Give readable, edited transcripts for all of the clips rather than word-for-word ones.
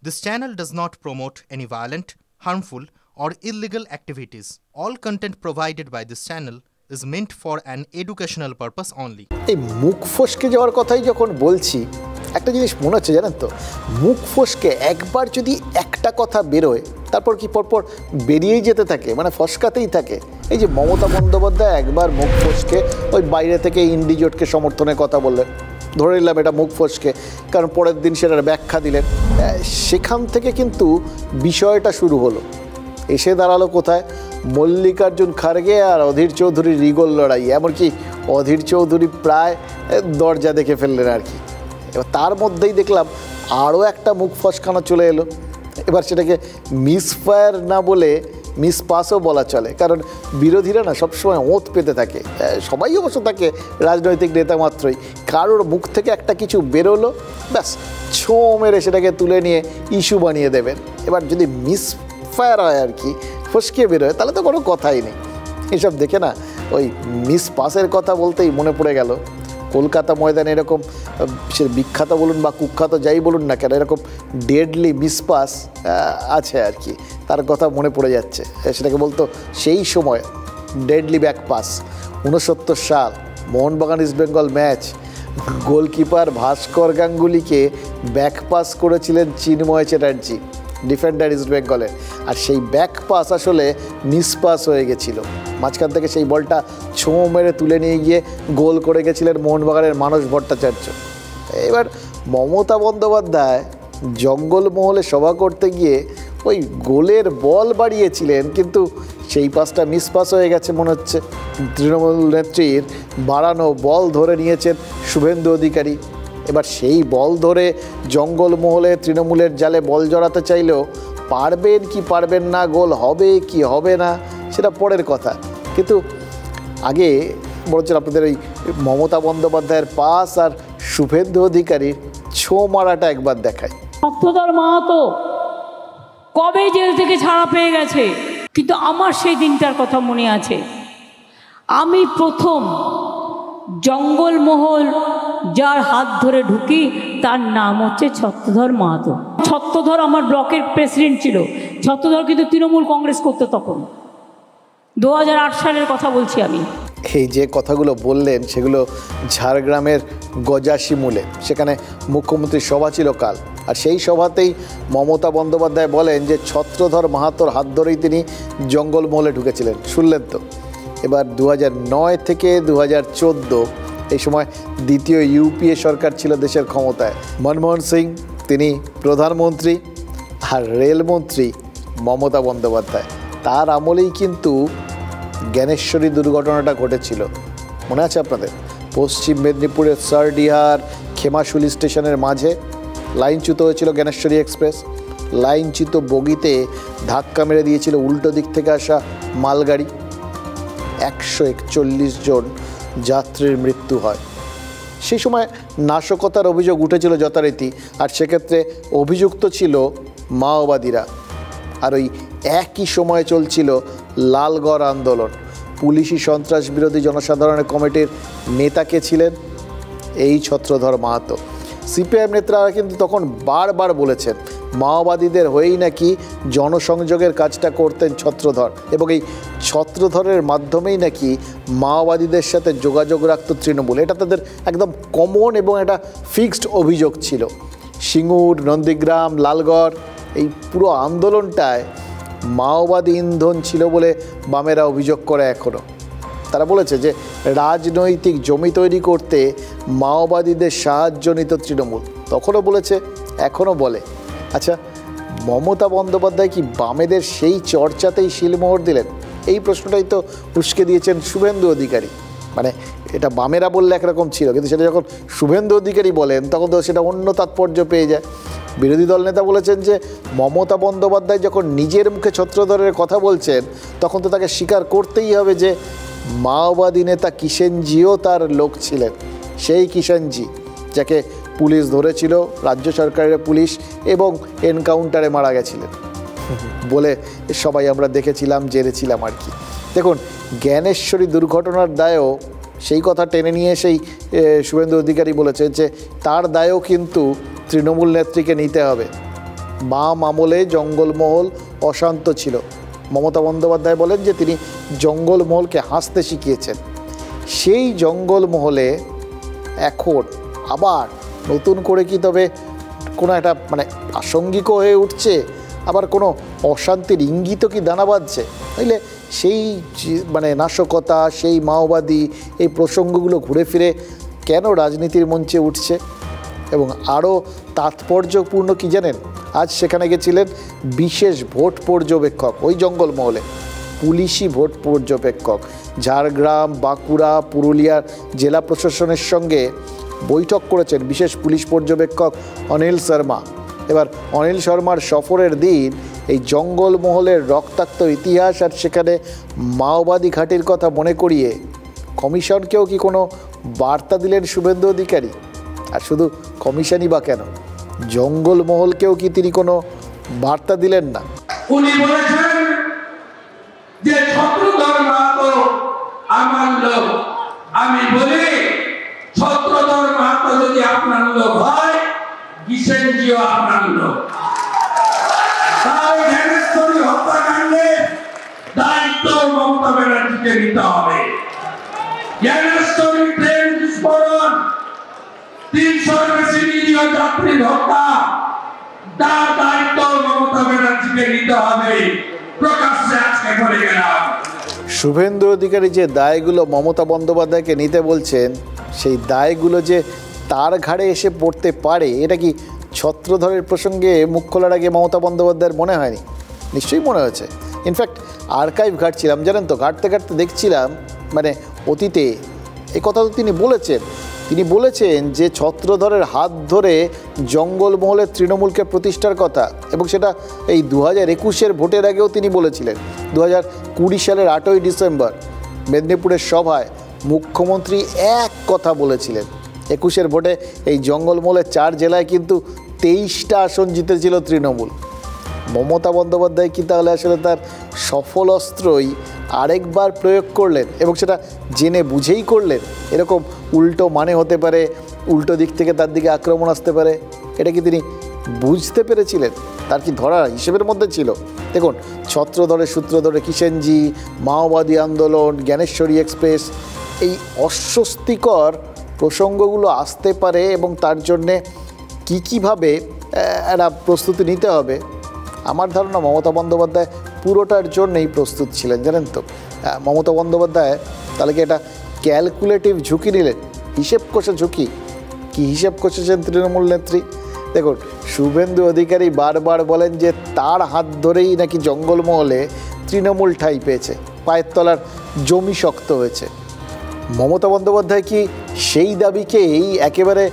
This channel does not promote any violent, harmful, or illegal activities. All content provided by this channel is meant for an educational purpose only. এই মুখ ফসকে যাওয়ার কথাই যখন বলছি একটা জিনিস মনে হচ্ছে জানেন তো, মুখ ফসকে একবার যদি একটা কথা বেরোয় তারপর কি পরপর বেরিয়েই যেতে থাকে, মানে ফসকাতেই থাকে। এই যে মমতা বন্দ্যোপাধ্যায় একবার মুখ ফসকে ওই বাইরে থেকে ইন্ডিজোটকে সমর্থনের কথা বললেন, ধরে নিলাম এটা মুখ ফসকে, কারণ পরের দিন সেটার ব্যাখ্যা দিলেন। সেখান থেকে কিন্তু বিষয়টা শুরু হলো, এসে দাঁড়ালো কোথায়? মল্লিকার্জুন খাড়গে আর অধীর চৌধুরীর রিগল লড়াই। এমনকি অধীর চৌধুরী প্রায় দরজা দেখে ফেললেন আর কি। এবার তার মধ্যেই দেখলাম আরও একটা মুখ ফসকানো চলে এলো। এবার সেটাকে মিসফায়ার না বলে মিসপাসও বলা চলে, কারণ বিরোধীরা না সবসময় ওঁত পেতে থাকে। সবাই অবশ্য থাকে রাজনৈতিক নেতা মাত্রই, কারোর মুখ থেকে একটা কিছু বেরোলো, ব্যাস ছো মেরে সেটাকে তুলে নিয়ে ইস্যু বানিয়ে দেবেন। এবার যদি মিসফায়ার হয় আর কি, ফসকে বেরোয়, তাহলে তো কোনো কথাই নেই। এসব দেখে না ওই মিসপাসের কথা বলতেই মনে পড়ে গেল কলকাতা ময়দানে এরকম সে বিখ্যাত বলুন বা কুখ্যাত যাই বলুন না কেন, এরকম ডেডলি মিসপাস আছে আর কি, তার কথা মনে পড়ে যাচ্ছে। সেটাকে বলতো সেই সময় ডেডলি ব্যাক পাস, 69 সাল মোহনবাগান ইস্টবেঙ্গল ম্যাচ, গোলকিপার ভাস্কর গাঙ্গুলিকে ব্যাক পাস করেছিলেন চিন্ময় চ্যাটার্জি, ডিফেন্ডার ইস্টবেঙ্গলের। আর সেই ব্যাক পাস আসলে মিসপাস হয়ে গেছিল, মাঝখান থেকে সেই বলটা ছো মেরে তুলে নিয়ে গিয়ে গোল করে গেছিলেন মোহনবাগানের মানস ভট্টাচার্য। এবার মমতা বন্দ্যোপাধ্যায় জঙ্গলমহলে সভা করতে গিয়ে ওই গোলের বল বাড়িয়েছিলেন, কিন্তু সেই পাসটা মিসপাস হয়ে গেছে মনে হচ্ছে। তৃণমূল নেত্রীর বাড়ানো বল ধরে নিয়েছেন শুভেন্দু অধিকারী। এবার সেই বল ধরে জঙ্গলমহলে তৃণমূলের জালে বল জড়াতে চাইলেও পারবেন কি পারবেন না, গোল হবে কি হবে না সেটা পরের কথা। কিন্তু আগে বলছেন আপনাদের ওই মমতা বন্দ্যোপাধ্যায়ের পাস আর শুভেন্দু অধিকারীর ছো মারাটা একবার দেখায়। শক্তধর মাহাতো কবে জেল থেকে ছাড়া পেয়ে গেছে, কিন্তু আমার সেই দিনটার কথা মনে আছে। আমি প্রথম জঙ্গলমহল যার হাত ধরে ঢুকি তার নাম হচ্ছে ছত্রধর মাহাতো। ছত্রধর আমার ব্লকের প্রেসিডেন্ট ছিল। ছত্রধর কিন্তু তৃণমূল কংগ্রেস করতো তখন, 2008 সালের কথা বলছি আমি। এই যে কথাগুলো বললেন সেগুলো ঝাড়গ্রামের গজাশিমুলে, সেখানে মুখ্যমন্ত্রীর সভা ছিল কাল। আর সেই সভাতেই মমতা বন্দ্যোপাধ্যায় বলেন যে ছত্রধর মাহাতোর হাত ধরেই তিনি জঙ্গলমহলে ঢুকেছিলেন। শুনলেন তো? এবার 2009 থেকে 2014 এই সময় দ্বিতীয় ইউপিএ সরকার ছিল দেশের ক্ষমতায়। মনমোহন সিং তিনি প্রধানমন্ত্রী আর রেলমন্ত্রী মমতা বন্দ্যোপাধ্যায়। তার আমলেই কিন্তু জ্ঞানেশ্বরী দুর্ঘটনাটা ঘটেছিল, মনে আছে আপনাদের? পশ্চিম মেদিনীপুরের সারডিহার খেমাশুলি স্টেশনের মাঝে লাইনচ্যুত হয়েছিল জ্ঞানেশ্বরী এক্সপ্রেস। লাইনচ্যুত বগিতে ধাক্কা মেরে দিয়েছিল উল্টো দিক থেকে আসা মালগাড়ি। 141 জন যাত্রীর মৃত্যু হয়। সেই সময় নাশকতার অভিযোগ উঠেছিল যথারীতি, আর সেক্ষেত্রে অভিযুক্ত ছিল মাওবাদীরা। আর ওই একই সময় চলছিল লালগড় আন্দোলন। পুলিশি সন্ত্রাস বিরোধী জনসাধারণের কমিটির নেতা কে ছিলেন? এই ছত্রধর মাহাতো। সিপিআইএম নেতারা কিন্তু তখন বারবার বলেছেন মাওবাদীদের হয়েই নাকি জনসংযোগের কাজটা করতেন ছত্রধর, এবং এই ছত্রধরের মাধ্যমেই নাকি মাওবাদীদের সাথে যোগাযোগ রাখত তৃণমূল। এটা তাদের একদম কমন এবং একটা ফিক্সড অভিযোগ ছিল। সিঙ্গুর, নন্দীগ্রাম, লালগড় এই পুরো আন্দোলনটায় মাওবাদী ইন্ধন ছিল বলে বামেরা অভিযোগ করে এখনও। তারা বলেছে যে রাজনৈতিক জমি তৈরি করতে মাওবাদীদের সাহায্য নিত তৃণমূল। তখনও বলেছে, এখনও বলে। আচ্ছা, মমতা বন্দ্যোপাধ্যায় কি বামেদের সেই চর্চাতেই শিলমোহর দিলেন? এই প্রশ্নটাই তো উস্কে দিয়েছেন শুভেন্দু অধিকারী। মানে এটা বামেরা বললে একরকম ছিল, কিন্তু সেটা যখন শুভেন্দু অধিকারী বলেন তখন তো সেটা অন্য তাৎপর্য পেয়ে যায়। বিরোধী দল নেতা বলেছেন যে মমতা বন্দ্যোপাধ্যায় যখন নিজের মুখে ছত্রধরের কথা বলছেন তখন তো তাকে স্বীকার করতেই হবে যে মাওবাদী নেতা কিষেনজিও তার লোক ছিলেন। সেই কিষেনজি যাকে পুলিশ ধরেছিল, রাজ্য সরকারের পুলিশ, এবং এনকাউন্টারে মারা গেছিলেন বলে সবাই আমরা দেখেছিলাম, জেনেছিলাম আর কি। দেখুন, জ্ঞানেশ্বরী দুর্ঘটনার দায়ও সেই কথা টেনে নিয়ে সেই শুভেন্দু অধিকারী বলেছে যে তার দায়ও কিন্তু তৃণমূল নেত্রীকে নিতে হবে। বাম আমলে জঙ্গলমহল অশান্ত ছিল। মমতা বন্দ্যোপাধ্যায় বলেন যে তিনি জঙ্গলমহলকে হাসতে শিখিয়েছেন। সেই জঙ্গলমহলে এখন আবার নতুন করে কি তবে কোনো একটা মানে প্রাসঙ্গিকও হয়ে উঠছে, আবার কোনো অশান্তির ইঙ্গিতও কি দানা বাঁধছে? তাইলে সেই মানে নাশকতা, সেই মাওবাদী, এই প্রসঙ্গগুলো ঘুরে ফিরে কেন রাজনীতির মঞ্চে উঠছে? এবং আরও তাৎপর্যপূর্ণ কি জানেন, আজ সেখানে গেছিলেন বিশেষ ভোট পর্যবেক্ষক, ওই জঙ্গলমহলে পুলিশি ভোট পর্যবেক্ষক। ঝাড়গ্রাম, বাঁকুড়া, পুরুলিয়ার জেলা প্রশাসনের সঙ্গে বৈঠক করেছেন বিশেষ পুলিশ পর্যবেক্ষক অনিল শর্মা। এবার অনিল শর্মার সফরের দিন এই জঙ্গলমহলের রক্তাক্ত ইতিহাস আর সেখানে মাওবাদী ঘাঁটির কথা মনে করিয়ে কমিশনকেও কি কোনো বার্তা দিলেন শুভেন্দু অধিকারী? আর শুধু কমিশনই বা কেন, জঙ্গলমহলকেও কি তিনি কোনো বার্তা দিলেন না? উনি বলেছেন যে ছত্রধর মাহাতো আমার লোক। আমি বলি ছত্রধর মাহাতো যদি আপনার লোক হয়, কিষেনজিও আপনার লোক। তাই জ্ঞানেশ্বরী হত্যাকাণ্ডে দায়িত্ব মমতা ব্যানার্জিকে নিতে হবে। জ্ঞানেশ্বরী ট্রেন বিস্ফোরণ, 300-র বেশি নিরীহ যাত্রীর হত্যা, তার দায়িত্ব মমতা ব্যানার্জিকে নিতে হবে। প্রকাশ্যে আজকে বলে গেলাম। শুভেন্দু অধিকারী যে দায়গুলো মমতা বন্দ্যোপাধ্যায়কে নিতে বলছেন, সেই দায়গুলো যে তার ঘাড়ে এসে পড়তে পারে, এটা কি ছত্রধরের প্রসঙ্গে মুখ খোলার আগে মমতা বন্দ্যোপাধ্যায়ের মনে হয়নি? নিশ্চয়ই মনে হয়েছে। ইনফ্যাক্ট আর্কাইভ ঘাটছিলাম, জানেন তো, ঘাটতে ঘাটতে দেখছিলাম মানে অতীতে এই কথা তো তিনি বলেছেন। তিনি বলেছেন যে ছত্রধরের হাত ধরে জঙ্গলমহলের তৃণমূলকে প্রতিষ্ঠার কথা, এবং সেটা এই 2021-এর ভোটের আগেও তিনি বলেছিলেন। 2020 সালের 8ই ডিসেম্বর মেদিনীপুরের সভায় মুখ্যমন্ত্রী এক কথা বলেছিলেন। 21-এর ভোটে এই জঙ্গলমহলের 4 জেলায় কিন্তু 23টা আসন জিতেছিল তৃণমূল। মমতা বন্দ্যোপাধ্যায় কি তাহলে আসলে তার সফল অস্ত্রই আরেকবার প্রয়োগ করলেন, এবং সেটা জেনে বুঝেই করলেন? এরকম উল্টো মানে হতে পারে, উল্টো দিক থেকে তার দিকে আক্রমণ আসতে পারে, এটা কি তিনি বুঝতে পেরেছিলেন? তার কি ধরা হিসেবের মধ্যে ছিল? দেখুন, ছত্রধরের সূত্র ধরে কিষেনজি, মাওবাদী আন্দোলন, জ্ঞানেশ্বরী এক্সপ্রেস, এই অস্বস্তিকর প্রসঙ্গগুলো আসতে পারে, এবং তার জন্যে কীভাবে একটা প্রস্তুতি নিতে হবে। আমার ধারণা মমতা বন্দ্যোপাধ্যায় পুরোটার জন্যই প্রস্তুত ছিলেন, জানেন তো। মমতা বন্দ্যোপাধ্যায় তাহলে কি একটা ক্যালকুলেটিভ ঝুঁকি নিলেন, হিসেব কষে ঝুঁকি? কি হিসেব কষেছেন তৃণমূল নেত্রী? দেখুন, শুভেন্দু অধিকারী বারবার বলেন যে তার হাত ধরেই নাকি জঙ্গলমহলে তৃণমূল ঠাঁই পেয়েছে, পায়ের তলার জমি শক্ত হয়েছে। মমতা বন্দ্যোপাধ্যায় কি সেই দাবিকেই একেবারে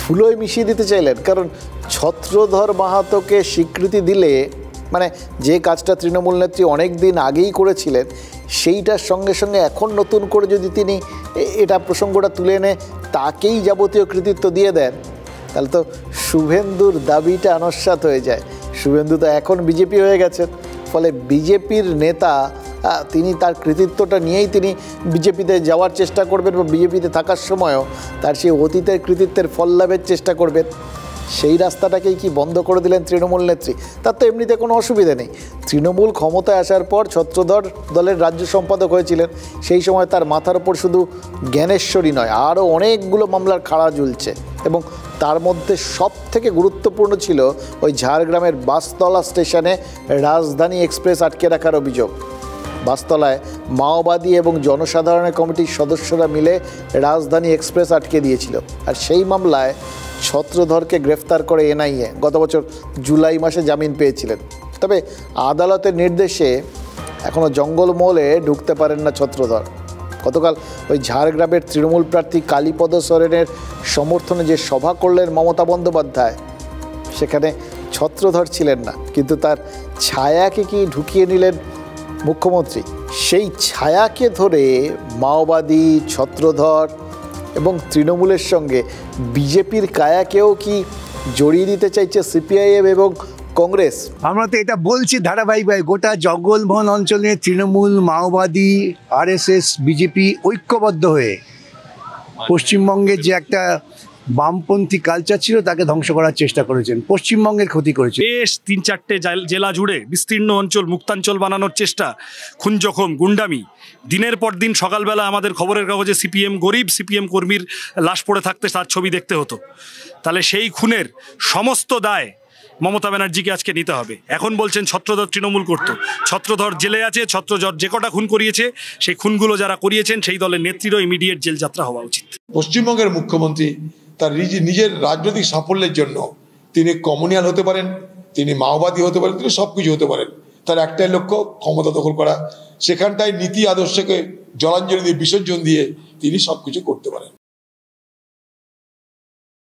ধুলোয় মিশিয়ে দিতে চাইলেন? কারণ ছত্রধর মাহাতোকে স্বীকৃতি দিলে মানে যে কাজটা তৃণমূল নেত্রী অনেক দিন আগেই করেছিলেন, সেইটার সঙ্গে সঙ্গে এখন নতুন করে যদি তিনি এটা প্রসঙ্গটা তুলে এনে তাকেই যাবতীয় কৃতিত্ব দিয়ে দেন, তাহলে তো শুভেন্দুর দাবিটা অনস্বাত হয়ে যায়। শুভেন্দু তো এখন বিজেপি হয়ে গেছেন, ফলে বিজেপির নেতা তিনি তার কৃতিত্বটা নিয়েই তিনি বিজেপিতে যাওয়ার চেষ্টা করবেন, বা বিজেপিতে থাকার সময়ও তার সেই অতীতের কৃতিত্বের ফল লাভের চেষ্টা করবেন। সেই রাস্তাটাকেই কি বন্ধ করে দিলেন তৃণমূল নেত্রী? তার তো এমনিতে কোনো অসুবিধা নেই। তৃণমূল ক্ষমতায় আসার পর ছত্রধর দলের রাজ্য সম্পাদক হয়েছিলেন, সেই সময় তার মাথার ওপর শুধু জ্ঞানেশ্বরী নয়, আরও অনেকগুলো মামলার খাড়া ঝুলছে, এবং তার মধ্যে সব থেকে গুরুত্বপূর্ণ ছিল ওই ঝাড়গ্রামের বাসতলা স্টেশনে রাজধানী এক্সপ্রেস আটকে রাখার অভিযোগ। বাসতলায় মাওবাদী এবং জনসাধারণের কমিটির সদস্যরা মিলে রাজধানী এক্সপ্রেস আটকে দিয়েছিল, আর সেই মামলায় ছত্রধরকে গ্রেফতার করে এনআইএ গত বছর জুলাই মাসে জামিন পেয়েছিলেন। তবে আদালতের নির্দেশে এখনও জঙ্গলমহলে ঢুকতে পারেন না ছত্রধর। গতকাল ওই ঝাড়গ্রামের তৃণমূল প্রার্থী কালীপদ সোরেনের সমর্থনে যে সভা করলেন মমতা বন্দ্যোপাধ্যায়, সেখানে ছত্রধর ছিলেন না, কিন্তু তার ছায়াকে কি ঢুকিয়ে নিলেন মুখ্যমন্ত্রী? সেই ছায়াকে ধরে মাওবাদী, ছত্রধর এবং তৃণমূলের সঙ্গে বিজেপির কায়াকেও কি জড়িয়ে দিতে চাইছে সিপিআইএম এবং কংগ্রেস? আমরা তো এটা বলছি ধারাবাহিকভাবে, গোটা জঙ্গলমহল অঞ্চলে তৃণমূল, মাওবাদী, আরএসএস, বিজেপি ঐক্যবদ্ধ হয়ে পশ্চিমবঙ্গের যে একটা বামপন্থী কালচার ছিল তাকে ধ্বংস করার চেষ্টা করেছেন, পশ্চিমবঙ্গের ক্ষতি করেছেন। বেশ 3-4টে জেলা জুড়ে বিস্তীর্ণ অঞ্চল মুক্তাঞ্চল বানানোর চেষ্টা, খুন জখম, গুন্ডামি। দিনের পর দিন সকালবেলা আমাদের খবরের কাগজে সিপিএম গরিব সিপিএম কর্মীর লাশ পড়ে থাকতে তার ছবি দেখতে হতো। তাহলে সেই খুনের সমস্ত দায় মমতা ব্যানার্জিকে আজকে নিতে হবে। এখন বলছেন ছত্রধর তৃণমূল করতো, ছত্রধর জেলে আছে, ছত্রধর যে কটা খুন করিয়েছে সেই খুনগুলো যারা করিয়েছেন সেই দলের নেত্রীরও ইমিডিয়েট জেল যাত্রা হওয়া উচিত। পশ্চিমবঙ্গের মুখ্যমন্ত্রী তার নিজের রাজনৈতিক সাফল্যের জন্য তিনি কমিউনিয়াল হতে পারেন, তিনি মাওবাদী হতে পারেন, তিনি সবকিছু হতে পারেন। তার একটাই লক্ষ্য ক্ষমতা দখল করা। সেখানটায় নীতি আদর্শকে জলাঞ্জলি দিয়ে বিসর্জন দিয়ে তিনি সবকিছু করতে পারেন।